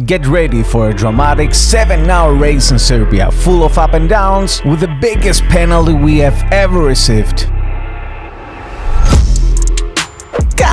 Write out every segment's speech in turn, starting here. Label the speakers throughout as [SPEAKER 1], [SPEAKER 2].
[SPEAKER 1] Get ready for a dramatic 7-hour race in Serbia, full of up and downs, with the biggest penalty we have ever received.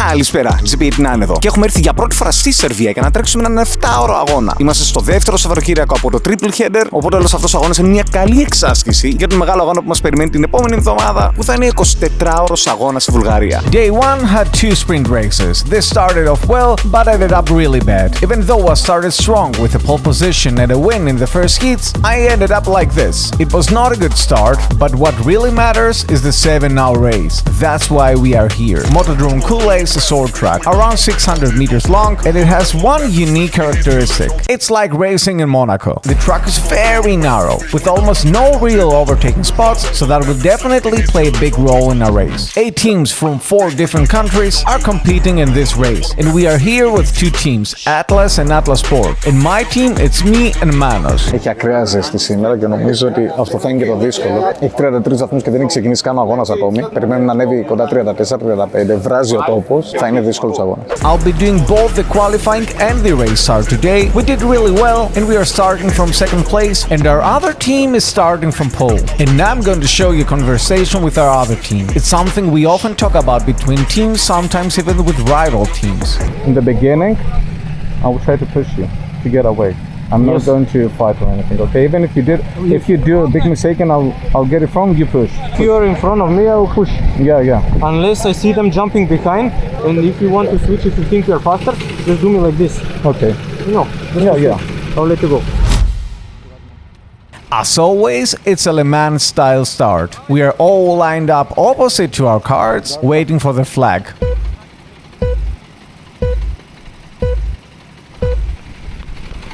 [SPEAKER 2] Καλησπέρα, ZV-E10 εδώ. Και έχουμε έρθει για πρώτη φορά στη Σερβία για να τρέξουμε έναν 7ωρο αγώνα. Είμαστε στο δεύτερο Σαββατοκύριακο από το Triple Header, οπότε όλος αυτός ο αγώνας είναι μια καλή εξάσκηση για τον μεγάλο αγώνα που μας περιμένει την επόμενη εβδομάδα, που θα είναι 24ωρος αγώνας στη Βουλγαρία.
[SPEAKER 1] Day 1 had two sprint races. This started off well, but ended up really bad. Even though I started strong with a pole position and a win in the first heats, I ended up like this. It was not a good start, but what really matters is the 7-hour race. That's why we are here. Motodrom Kula is a short track, around 600 meters long, and it has one unique characteristic. It's like racing in Monaco. The track is very narrow, with almost no real overtaking spots, so that will definitely play a big role in our race. 8 teams from 4 different countries are competing in this race, and we are here with 2 teams, Atlas and Atlas Sport. In my team, it's me and Manos.
[SPEAKER 3] Έχει ακραία ζέστη σήμερα και νομίζω ότι αυτό θα είναι και το δύσκολο. Έχει 33 βαθμούς και δεν έχει ξεκινήσει καν ο αγώνας ακόμη. Περιμένουμε να ανέβει κοντά 34-35. Βράζει ο τόπος. Θα είναι δύσκολος αγώνας.
[SPEAKER 1] I'll be doing both the qualifying and the race start today. We did really well, and we are starting from second place, and our other team is starting from pole. And now I'm going to show you a conversation with our other team. It's something we often talk about between teams, sometimes even with rival teams.
[SPEAKER 3] In the beginning, I will try to push you to get away. I'm not going to fight or anything, okay? Even if you do a big mistake and I'll get it from you, push.
[SPEAKER 4] If you're in front of me, I will push.
[SPEAKER 3] Yeah.
[SPEAKER 4] Unless I see them jumping behind, and if you want to switch, if you think you're faster, just do me like this.
[SPEAKER 3] Okay.
[SPEAKER 4] No.
[SPEAKER 3] Yeah.
[SPEAKER 4] I'll let you go.
[SPEAKER 1] As always, it's a Le Mans style start. We are all lined up opposite to our cards, waiting for the flag.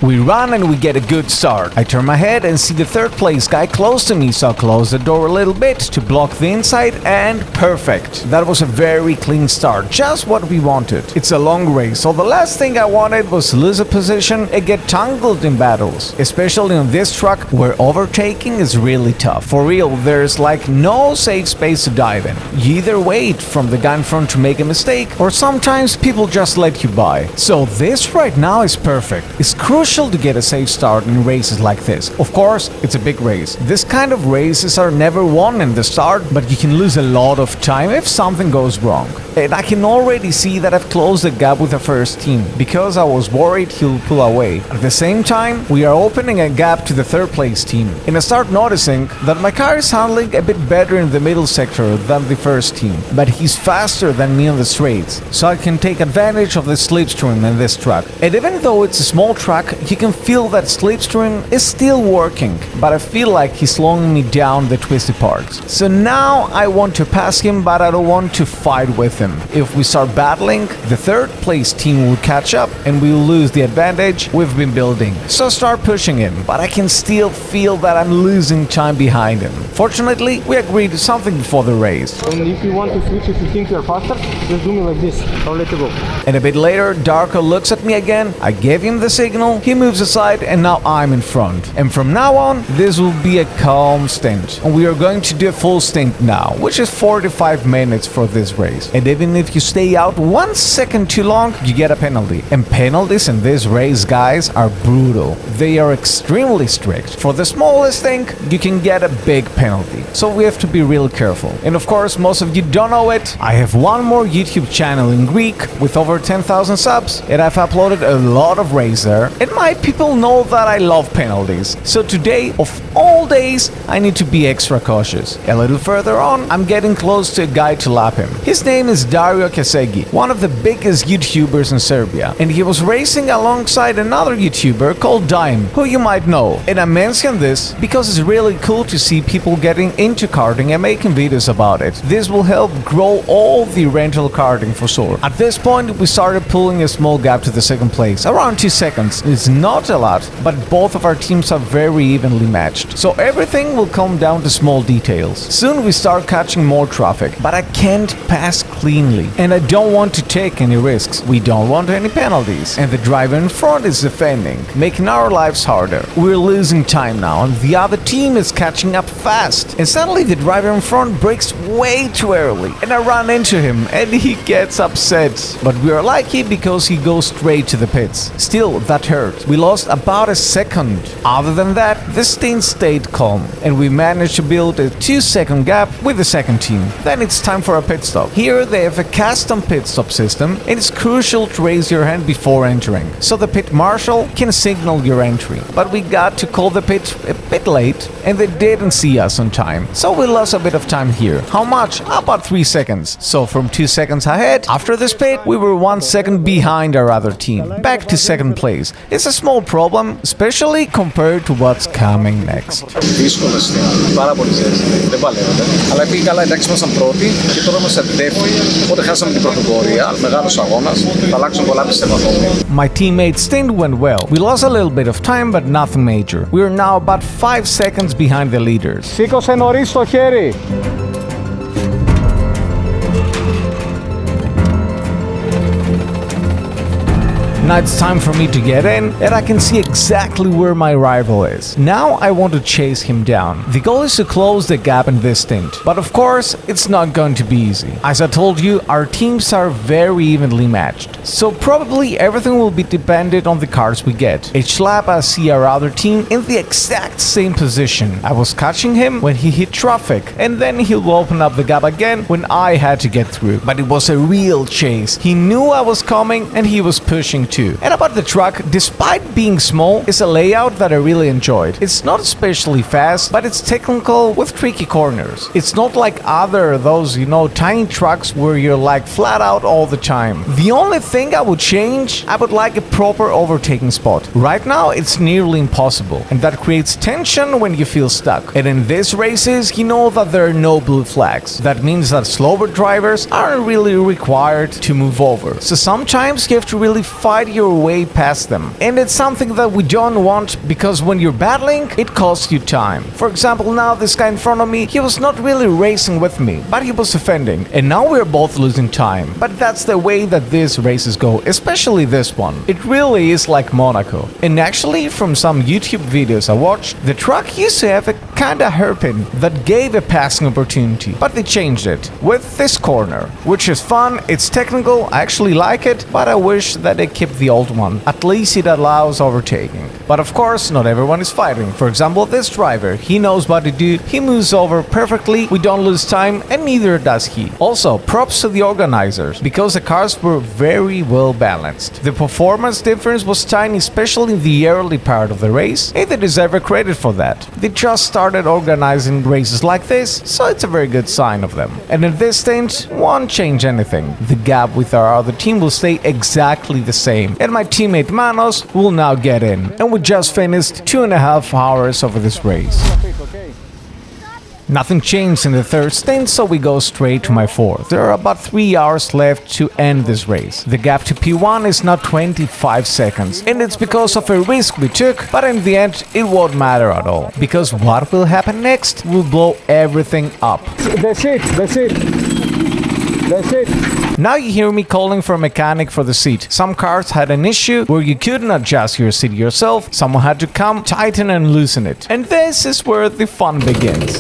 [SPEAKER 1] We run and we get a good start. I turn my head and see the third place guy close to me, so I close the door a little bit to block the inside, and perfect. That was a very clean start, just what we wanted. It's a long race, so the last thing I wanted was to lose a position and get tangled in battles, especially on this track where overtaking is really tough. For real, there's like no safe space to dive in. You either wait from the guy in front to make a mistake, or sometimes people just let you by. So this right now is perfect. It's crucial to get a safe start in races like this. Of course, it's a big race. This kind of races are never won in the start, but you can lose a lot of time if something goes wrong. And I can already see that I've closed the gap with the first team, because I was worried he'll pull away. At the same time, we are opening a gap to the third place team, and I start noticing that my car is handling a bit better in the middle sector than the first team, but he's faster than me on the straights, so I can take advantage of the slipstream in this track. And even though it's a small track, you can feel that slipstream is still working, but I feel like he's slowing me down the twisty parts. So now I want to pass him, but I don't want to fight with him. If we start battling, the third place team will catch up and we will lose the advantage we've been building. So start pushing him, but I can still feel that I'm losing time behind him. Fortunately, we agreed to something before the race.
[SPEAKER 4] And if you want to switch, if you think you're faster, just do me like this. I'll let you go.
[SPEAKER 1] And a bit later, Darko looks at me again. I gave him the signal. He moves aside, and now I'm in front. And from now on, this will be a calm stint. And we are going to do a full stint now, which is 45 minutes for this race. And even if you stay out 1 second too long, you get a penalty. And penalties in this race, guys, are brutal. They are extremely strict. For the smallest thing, you can get a big penalty. So we have to be real careful. And of course, most of you don't know it, I have one more YouTube channel in Greek with over 10,000 subs, and I've uploaded a lot of races there. And my people know that I love penalties. So today, of all days, I need to be extra cautious. A little further on, I'm getting close to a guy to lap him. His name is Dario Kesegi, one of the biggest YouTubers in Serbia. And he was racing alongside another YouTuber called Dime, who you might know. And I mention this because it's really cool to see people getting into karting and making videos about it. This will help grow all the rental karting for sure. At this point, we started pulling a small gap to the second place, around 2 seconds. It's not a lot, but both of our teams are very evenly matched. So everything will come down to small details. Soon we start catching more traffic, but I can't pass cleanly, and I don't want to take any risks. We don't want any penalties, and the driver in front is defending, making our lives harder. We're losing time now, and the other team is catching up fast, and suddenly the driver in front brakes way too early, and I run into him, and he gets upset. But we are lucky because he goes straight to the pits. Still, that hurt. We lost about a second. Other than that, the stint stayed calm, and we managed to build a 2-second gap with the second team. Then it's time for a pit stop. Here they have a custom pit stop system, and it's crucial to raise your hand before entering, so the pit marshal can signal your entry. But we got to call the pit a bit late, and they didn't see us on time, so we lost a bit of time here. How much? About 3 seconds. So from 2 seconds ahead, after this pit, we were 1 second behind our other team. Back to second place. It's a small problem, especially compared to what's coming next.
[SPEAKER 3] Δύσκολο στint, πάρα πολύ ζέστη, δεν παλεύεται. Αλλά πήγε καλά, εντάξει, ήμασταν πρώτοι και τώρα είμαστε δεύτεροι. Οπότε χάσαμε την πρωτοπορία, μεγάλος αγώνας. Θα αλλάξουν πολλά πιστεύω ακόμη.
[SPEAKER 1] My teammate's stint went well. We lost a little bit of time, but nothing major. We are now about 5 seconds behind the leaders.
[SPEAKER 4] Σήκωσε νωρίς το χέρι.
[SPEAKER 1] Now it's time for me to get in, and I can see exactly where my rival is. Now I want to chase him down. The goal is to close the gap in this stint, but of course, it's not going to be easy. As I told you, our teams are very evenly matched, so probably everything will be dependent on the cars we get. Each lap I see our other team in the exact same position. I was catching him when he hit traffic, and then he'll open up the gap again when I had to get through. But it was a real chase. He knew I was coming, and he was pushing too. And about the truck, despite being small, it's a layout that I really enjoyed. It's not especially fast, but it's technical with tricky corners. It's not like those tiny trucks where you're like flat out all the time. The only thing I would change, I would like a proper overtaking spot. Right now, it's nearly impossible, and that creates tension when you feel stuck. And in these races, you know that there are no blue flags. That means that slower drivers aren't really required to move over. So sometimes you have to really fight your way past them, and it's something that we don't want, because when you're battling, it costs you time. For example, now this guy in front of me, he was not really racing with me, but he was defending, and now we're both losing time. But that's the way that these races go, especially this one. It really is like Monaco. And actually, from some YouTube videos I watched, the truck used to have a kinda hairpin that gave a passing opportunity, but they changed it with this corner, which is fun. It's technical, I actually like it, but I wish that they kept the old one. At least it allows overtaking. But of course, not everyone is fighting. For example, this driver, he knows what to do, he moves over perfectly, we don't lose time, and neither does he. Also, props to the organizers, because the cars were very well balanced. The performance difference was tiny, especially in the early part of the race, and they deserve a credit for that. They just started organizing races like this, so it's a very good sign of them. And in this stint, won't change anything. The gap with our other team will stay exactly the same, and my teammate Manos will now get in. And we just finished 2.5 hours over this race. Nothing changed in the third stint, so we go straight to my fourth. There are about 3 hours left to end this race. The gap to P1 is now 25 seconds, and it's because of a risk we took, but in the end, it won't matter at all, because what will happen next will blow everything up.
[SPEAKER 4] That's it.
[SPEAKER 1] Now you hear me calling for a mechanic for the seat. Some cars had an issue where you couldn't adjust your seat yourself, someone had to come, tighten and loosen it. And this is where the fun begins.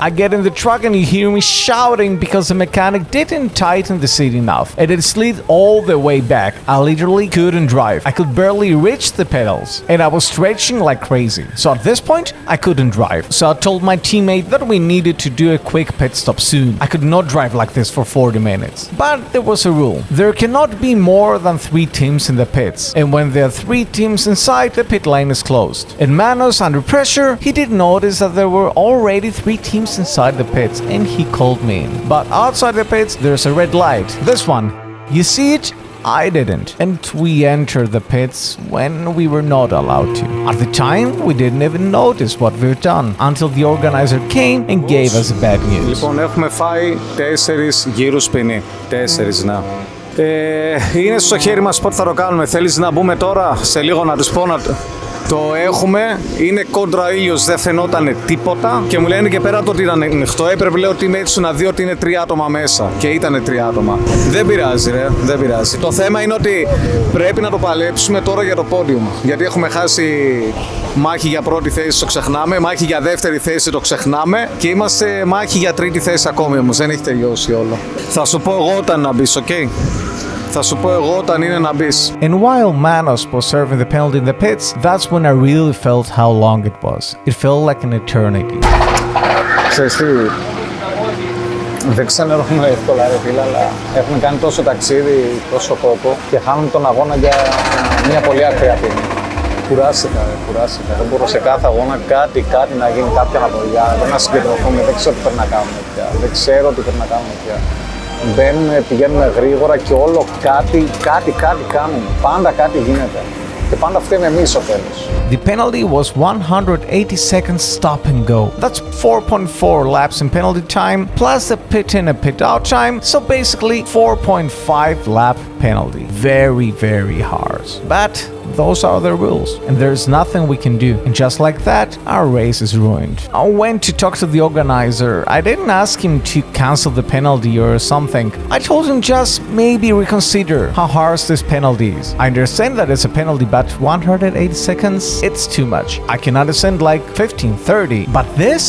[SPEAKER 1] I get in the truck and you hear me shouting because the mechanic didn't tighten the seat enough, and it slid all the way back. I literally couldn't drive. I could barely reach the pedals, and I was stretching like crazy. So at this point, I couldn't drive. So I told my teammate that we needed to do a quick pit stop soon. I could not drive like this for 40 minutes. But there was a rule. There cannot be more than 3 teams in the pits, and when there are 3 teams inside, the pit lane is closed. And Manos, under pressure, he did notice that there were already 3 teams inside the pits, and he called me in. But outside the pits, there's a red light. This one. You see it? I didn't. And we entered the pits when we were not allowed to. At the time, we didn't even notice what we've done until the organizer came and gave us bad news.
[SPEAKER 3] Λοιπόν, έχουμε φάει 4 γύρους ποινή. 4, να.
[SPEAKER 2] Είναι στο χέρι μας πότε θα το κάνουμε. Θέλεις να μπούμε τώρα, σε λίγο να τους πω να το έχουμε. Είναι κόντρα ήλιος, δεν φαινόταν τίποτα. Και μου λένε και πέρα το ότι ήταν ανοιχτό, έπρεπε λέω ότι έτσι να δει ότι είναι 3 άτομα μέσα. Και ήταν 3 άτομα. Δεν πειράζει, ρε, δεν πειράζει. Το θέμα είναι ότι πρέπει να το παλέψουμε τώρα για το podium. Γιατί έχουμε χάσει μάχη για πρώτη θέση, το ξεχνάμε. Μάχη για δεύτερη θέση, το ξεχνάμε. Και είμαστε μάχη για τρίτη θέση ακόμη όμως. Δεν έχει τελειώσει όλο. Θα σου πω εγώ όταν να μπεις, ok? Θα σου πω εγώ όταν είναι να μπεις.
[SPEAKER 1] And while Manos was serving the penalty in the pits, that's when I really felt how long it was. It felt like an eternity.
[SPEAKER 3] Ξέρεις τι, δεν ξενερώνουμε εύκολα ρε φίλε, αλλά έχουμε κάνει τόσο ταξίδι, τόσο κόπο και χάνουμε τον αγώνα για μια πολύ ακραία ποινή. Κουράστηκα, κουράστηκα. Δεν μπορώ σε κάθε αγώνα κάτι να γίνει, κάποια αναποδιά, δεν να συγκεντρωθούμε, δεν ξέρω τι πρέπει να κάνουμε πια. Δεν ξέρω τι πρέπει να κάνουμε πια. Μπαίνουμε, πηγαίνουμε γρήγορα και όλο κάτι κάνουμε. Πάντα κάτι γίνεται. Και πάντα φταίμε εμείς στο τέλος.
[SPEAKER 1] The penalty was 180 seconds stop and go. That's 4.4 laps in penalty time, plus the pit in and pit out time, so basically 4.5 lap penalty. Very, very harsh. But those are the rules, and there's nothing we can do. And just like that, our race is ruined. I went to talk to the organizer. I didn't ask him to cancel the penalty or something. I told him just maybe reconsider how harsh this penalty is. I understand that it's a penalty, but 180 seconds, it's too much. I can understand like 15, 30, but this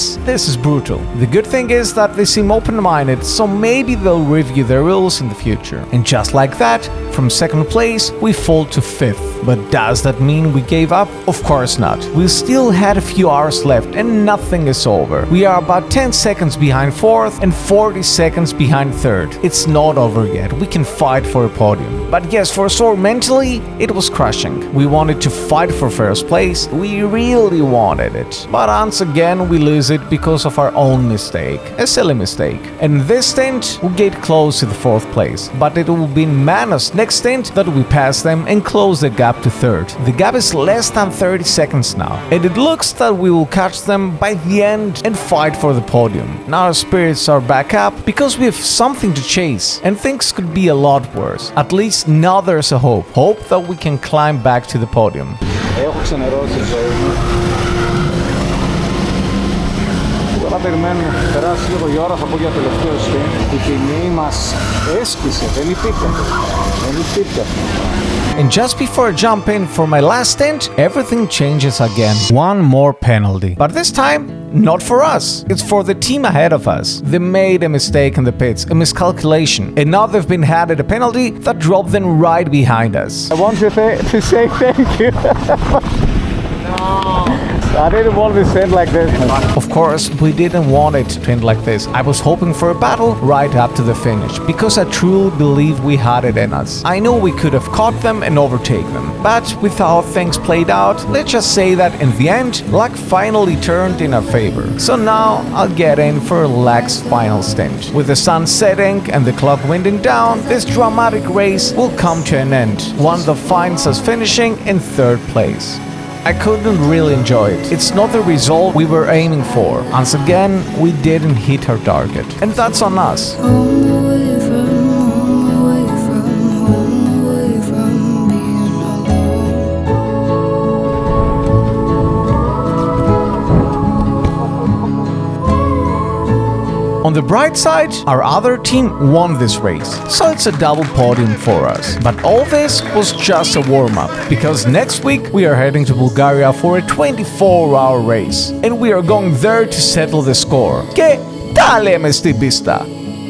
[SPEAKER 1] is brutal. The good thing is that they seem open-minded, so maybe they'll review their rules in the future. And just like that, from second place, we fall to 5th. But does that mean we gave up? Of course not. We still had a few hours left and nothing is over. We are about 10 seconds behind 4th and 40 seconds behind 3rd. It's not over yet. We can fight for a podium. But yes, for sure, mentally, it was crushing. We wanted to fight for first place. We really wanted it. But once again, we lose it because of our own mistake. A silly mistake. And this stint, we get close to the 4th place. But it will be Manos next stint that we pass them and close the gap to 3rd. The gap is less than 30 seconds now, and it looks that we will catch them by the end and fight for the podium. Now our spirits are back up because we have something to chase, and things could be a lot worse. At least now there's a hope that we can climb back to the podium.
[SPEAKER 3] Έχω ξενερώσει τη ζωή μου. Τώρα περιμένουμε να περάσει λίγο η ώρα, θα πω για τελευταίο στint. Η ποινή μας έσκησε, δεν υπήρχε.
[SPEAKER 1] And just before I jump in for my last stint, everything changes again. One more penalty. But this time, not for us. It's for the team ahead of us. They made a mistake in the pits, a miscalculation. And now they've been handed a penalty that dropped them right behind us.
[SPEAKER 3] I want to say thank you. I didn't want to end like this.
[SPEAKER 1] Of course, we didn't want it to end like this. I was hoping for a battle right up to the finish, because I truly believe we had it in us. I know we could have caught them and overtaken them, but with how things played out, let's just say that in the end, luck finally turned in our favor. So now, I'll get in for Luck's final stint. With the sun setting and the clock winding down, this dramatic race will come to an end, one that finds us finishing in 3rd place. I couldn't really enjoy it. It's not the result we were aiming for. Once again, we didn't hit our target. And that's on us. On the bright side, our other team won this race, so it's a double podium for us. But all this was just a warm-up, because next week we are heading to Bulgaria for a 24-hour race, and we are going there to settle the score. Και τα λέμε στην πίστα!